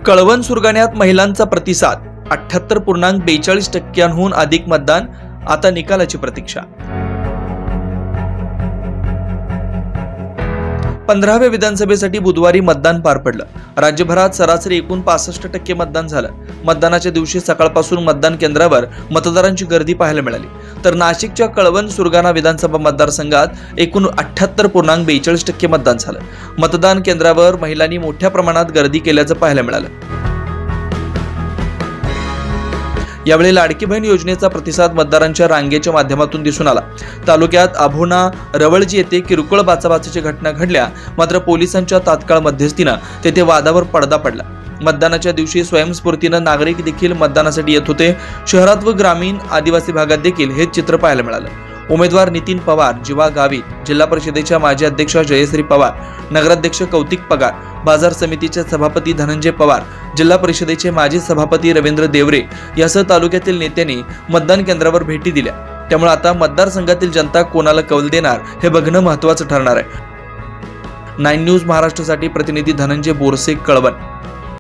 कळवण सुरगाण्यात महिलांचा प्रतिसाद 78.42% अधिक मतदान। आता निकालाची प्रतीक्षा। 15व्या विधानसभेसाठी बुधवारी मतदान पार पडलं। राज्यभरात सरासरी एकूण 65% मतदान झालं। मतदानाच्या दिवशी सकाळपासून मतदान केंद्रावर मतदारांची गर्दी पाहायला मिळाली। तर नाशिकच्या कळवण सुरगाणा विधानसभा मतदारसंघात एकूण 78.42% मतदान झालं। मतदान केंद्रावर महिलांनी मोठ्या प्रमाणात गर्दी केल्याचं पाहायला मिळालं। यावेळी लाडकी बहीण योजनेचा प्रतिसाद मतदारांच्या रांगेच्या माध्यमातून दिसून आला। तालुक्यात आभोणा रवळजी येथे किरकोळ बाचाबाचीची घटना घडल्या, मात्र पोलिसांच्या तात्काळ मध्यस्थीने तेथे वादावर पडदा पडला। मतदानाच्या दिवशी स्वयंस्फूर्तीनं नागरिक देखील मतदानासाठी येत होते। शहरात व ग्रामीण आदिवासी भागात देखील हेच चित्र पाहायला मिळालं। उमेदवार नितीन पवार, जीवा गावित, जिल्हा परिषदेच्या माजी अध्यक्षा जयश्री पवार, नगराध्यक्ष कौतिक पगार, बाजार समितीचे सभापती धनंजय पवार, जिल्हा परिषदेचे माजी सभापती रवींद्र देवरे यासह तालुक्यातील नेत्यांनी मतदान केंद्रावर भेटी दिल्या। त्यामुळे आता मतदारसंघातील जनता कोणाला कौल देणार हे बघणं महत्त्वाचं ठरणार आहे। 9 न्यूज महाराष्ट्रासाठी प्रतिनिधी धनंजय बोरसे, कळवण।